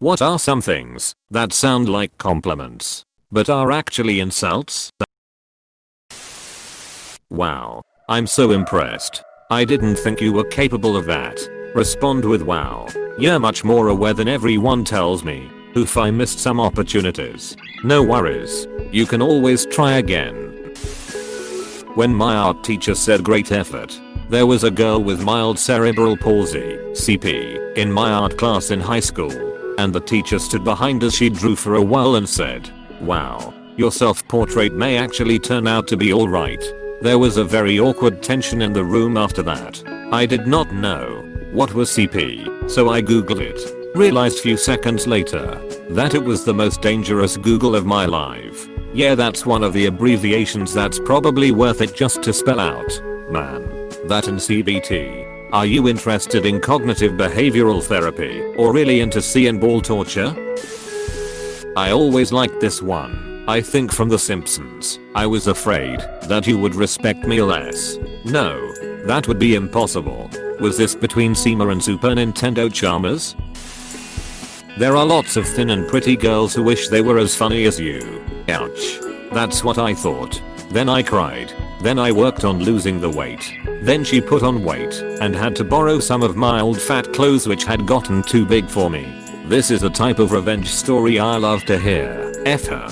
What are some things that sound like compliments, but are actually insults? Wow. I'm so impressed. I didn't think you were capable of that. Respond with wow. You're much more aware than everyone tells me. Oof, I missed some opportunities. No worries. You can always try again. When my art teacher said great effort, there was a girl with mild cerebral palsy, CP, in my art class in high school, and the teacher stood behind as she drew for a while and said, "Wow, your self-portrait may actually turn out to be alright." There was a very awkward tension in the room after that. I did not know what was CP, so I googled it. Realized few seconds later that it was the most dangerous Google of my life. Yeah, that's one of the abbreviations that's probably worth it just to spell out. Man. That and CBT. Are you interested in cognitive behavioral therapy or really into sea and ball torture? I always liked this one. I think from The Simpsons. I was afraid that you would respect me less. No, that would be impossible. Was this between Seema and Super Nintendo Charmers? There are lots of thin and pretty girls who wish they were as funny as you. Ouch. That's what I thought. Then I cried. Then I worked on losing the weight. Then she put on weight and had to borrow some of my old fat clothes which had gotten too big for me. This is a type of revenge story I love to hear. F her.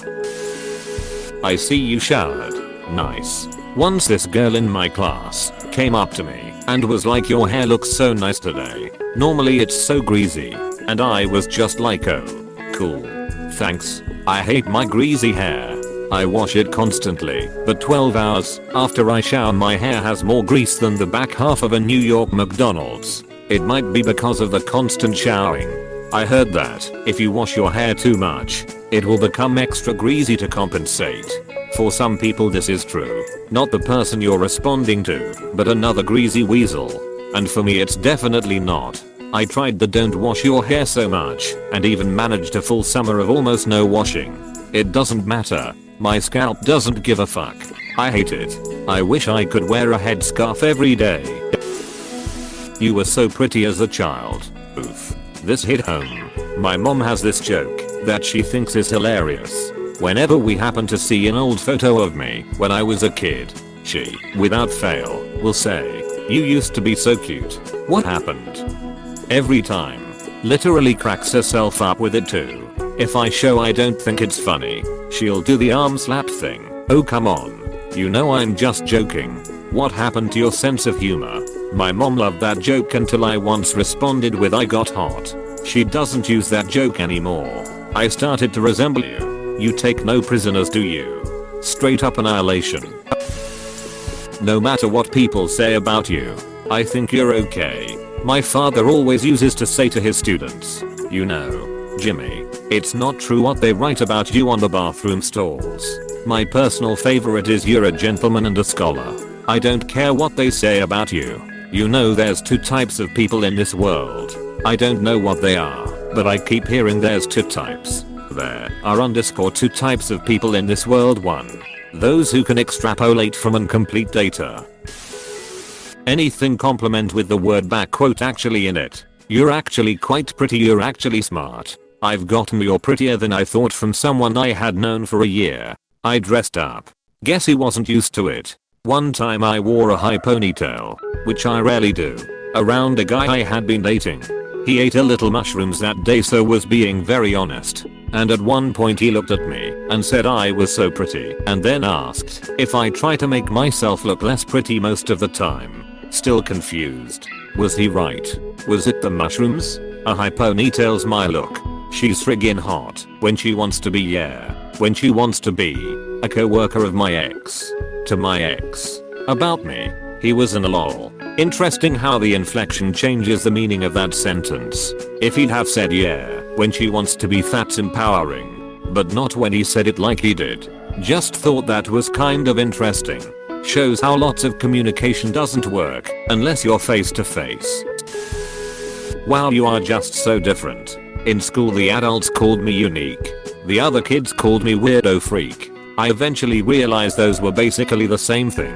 I see you showered. Nice. Once this girl in my class came up to me and was like, "Your hair looks so nice today. Normally it's so greasy." And I was just like, "Oh, cool. Thanks. I hate my greasy hair. I wash it constantly, but 12 hours after I shower my hair has more grease than the back half of a New York McDonald's. It might be because of the constant showering. I heard that if you wash your hair too much, it will become extra greasy to compensate. For some people this is true. Not the person you're responding to, but another greasy weasel. And for me it's definitely not. I tried the don't wash your hair so much and even managed a full summer of almost no washing. It doesn't matter. My scalp doesn't give a fuck. I hate it. I wish I could wear a headscarf every day. You were so pretty as a child. Oof. This hit home. My mom has this joke that she thinks is hilarious. Whenever we happen to see an old photo of me when I was a kid, she, without fail, will say, "You used to be so cute. What happened?" Every time. Literally cracks herself up with it too. If I show I don't think it's funny, she'll do the arm slap thing. Oh come on. You know I'm just joking. What happened to your sense of humor? My mom loved that joke until I once responded with "I got hot." She doesn't use that joke anymore. I started to resemble you. You take no prisoners, do you? Straight up annihilation. No matter what people say about you, I think you're okay. My father always uses to say to his students, "You know, Jimmy, it's not true what they write about you on the bathroom stalls." My personal favorite is, "You're a gentleman and a scholar. I don't care what they say about you. You know there's two types of people in this world. I don't know what they are, but I keep hearing there's two types. There are _two types of people in this world. 1. Those who can extrapolate from incomplete data. Anything compliment with the word back quote actually in it. You're actually quite pretty, you're actually smart. I've gotten you're prettier than I thought from someone I had known for a year. I dressed up. Guess he wasn't used to it. One time I wore a high ponytail, which I rarely do, around a guy I had been dating. He ate a little mushrooms that day, so was being very honest. And at one point he looked at me and said I was so pretty, and then asked if I try to make myself look less pretty most of the time. Still confused. Was he right? Was it the mushrooms? A high ponytail's my look. She's friggin' hot when she wants to be, yeah. When she wants to be a co-worker of my ex. To my ex. About me. He was in a lol. Interesting how the inflection changes the meaning of that sentence. If he'd have said yeah when she wants to be, that's empowering. But not when he said it like he did. Just thought that was kind of interesting. Shows how lots of communication doesn't work unless you're face to face. Wow, you are just so different. In school the adults called me unique. The other kids called me weirdo freak. I eventually realized those were basically the same thing.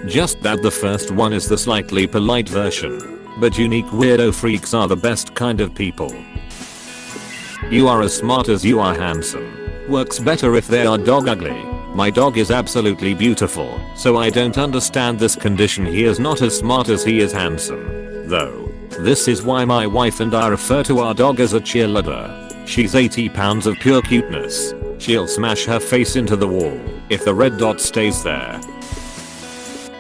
Just that the first one is the slightly polite version. But unique weirdo freaks are the best kind of people. You are as smart as you are handsome. Works better if they are dog ugly. My dog is absolutely beautiful, so I don't understand this condition. He is not as smart as he is handsome. Though. This is why my wife and I refer to our dog as a cheerleader. She's 80 pounds of pure cuteness. She'll smash her face into the wall if the red dot stays there.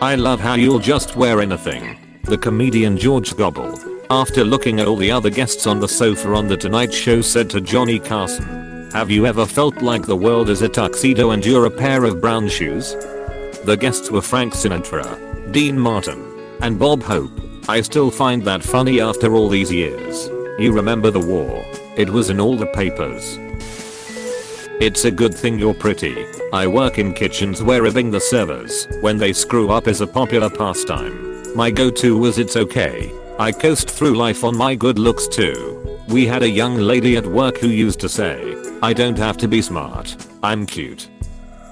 I love how you'll just wear anything. The comedian George Gobble, after looking at all the other guests on the sofa on The Tonight Show, said to Johnny Carson, "Have you ever felt like the world is a tuxedo and you're a pair of brown shoes?" The guests were Frank Sinatra, Dean Martin, and Bob Hope. I still find that funny after all these years. You remember the war? It was in all the papers. It's a good thing you're pretty. I work in kitchens where ribbing the servers when they screw up is a popular pastime. My go-to was "it's okay. I coast through life on my good looks too." We had a young lady at work who used to say, "I don't have to be smart. I'm cute."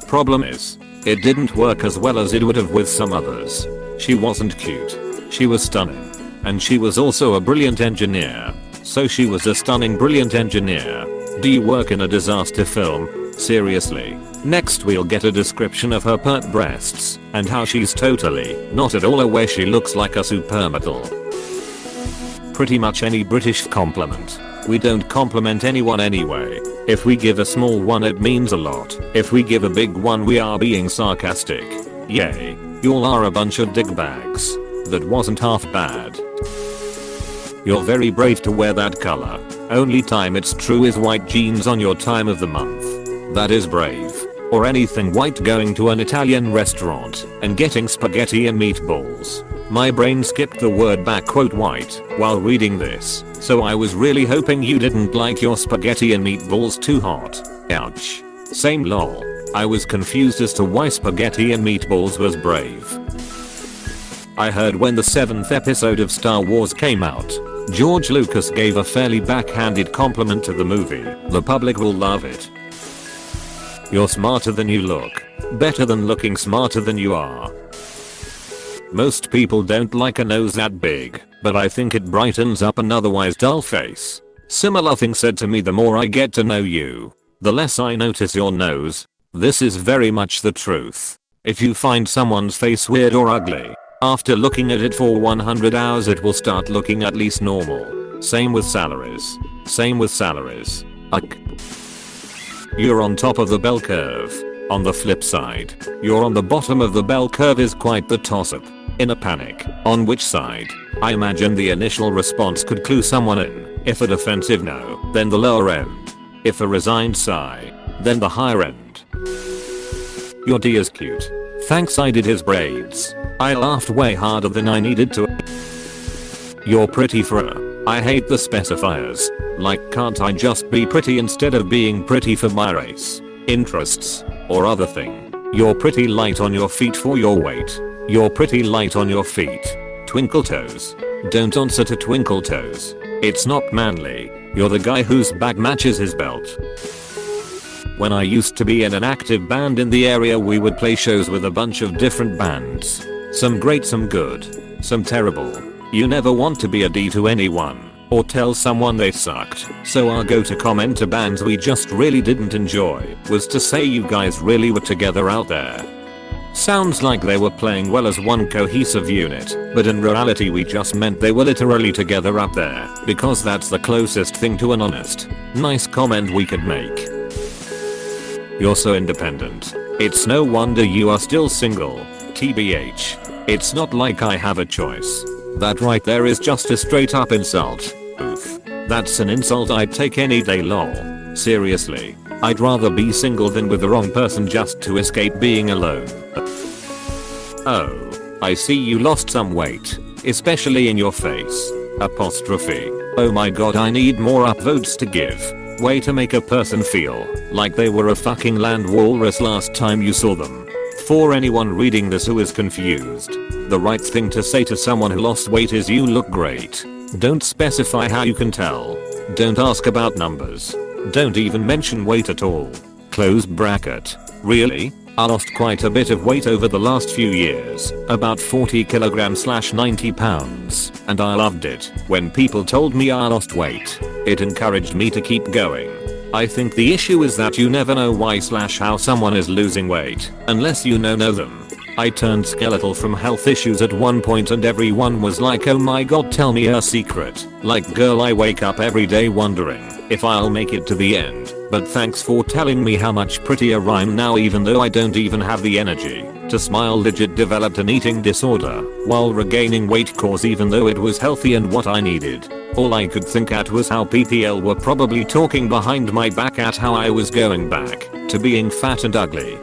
Problem is, it didn't work as well as it would have with some others. She wasn't cute. She was stunning. And she was also a brilliant engineer. So she was a stunning brilliant engineer. Do you work in a disaster film? Seriously. Next we'll get a description of her pert breasts and how she's totally not at all aware she looks like a supermodel. Pretty much any British compliment. We don't compliment anyone anyway. If we give a small one it means a lot. If we give a big one we are being sarcastic. Yay. Y'all are a bunch of dickbags. That wasn't half bad. You're very brave to wear that color. Only time it's true is white jeans on your time of the month. That is brave. Or anything white, going to an Italian restaurant and getting spaghetti and meatballs. My brain skipped the word "white" while reading this, so I was really hoping you didn't like your spaghetti and meatballs too hot. Ouch. Same lol. I was confused as to why spaghetti and meatballs was brave. I heard when the 7th episode of Star Wars came out, George Lucas gave a fairly backhanded compliment to the movie. The public will love it. You're smarter than you look. Better than looking smarter than you are. Most people don't like a nose that big, but I think it brightens up an otherwise dull face. Similar thing said to me: the more I get to know you, the less I notice your nose. This is very much the truth. If you find someone's face weird or ugly, after looking at it for 100 hours it will start looking at least normal. Same with salaries. Ugh. You're on top of the bell curve. On the flip side, you're on the bottom of the bell curve is quite the toss-up. In a panic, on which side? I imagine the initial response could clue someone in. If a defensive no, then the lower end. If a resigned sigh, then the higher end. Your D is cute. Thanks, I did his braids. I laughed way harder than I needed to. You're pretty for a. I hate the specifiers. Like, can't I just be pretty instead of being pretty for my race, interests, or other thing? You're pretty light on your feet for your weight. You're pretty light on your feet. Twinkle toes. Don't answer to twinkle toes. It's not manly. You're the guy whose back matches his belt. When I used to be in an active band in the area, we would play shows with a bunch of different bands. Some great, some good, some terrible. You never want to be a D to anyone, or tell someone they sucked. So our go-to comment to bands we just really didn't enjoy was to say, "You guys really were together out there." Sounds like they were playing well as one cohesive unit, but in reality we just meant they were literally together up there, because that's the closest thing to an honest, nice comment we could make. You're so independent. It's no wonder you are still single. TBH. It's not like I have a choice. That right there is just a straight up insult. Oof. That's an insult I'd take any day, lol. Seriously. I'd rather be single than with the wrong person just to escape being alone. Oh. I see you lost some weight. Especially in your face. Apostrophe. Oh my god, I need more upvotes to give. Way to make a person feel like they were a fucking land walrus last time you saw them. For anyone reading this who is confused, the right thing to say to someone who lost weight is "you look great." Don't specify how you can tell. Don't ask about numbers. Don't even mention weight at all. Close bracket. Really? I lost quite a bit of weight over the last few years, about 40 kilograms/ 90 pounds, and I loved it. When people told me I lost weight, it encouraged me to keep going. I think the issue is that you never know why/how someone is losing weight, unless you know them. I turned skeletal from health issues at one point and everyone was like, oh my god, tell me a secret. Like, girl, I wake up every day wondering if I'll make it to the end, but thanks for telling me how much prettier I'm now, even though I don't even have the energy to smile. Legit developed an eating disorder while regaining weight cause even though it was healthy and what I needed. All I could think at was how PPL were probably talking behind my back at how I was going back to being fat and ugly.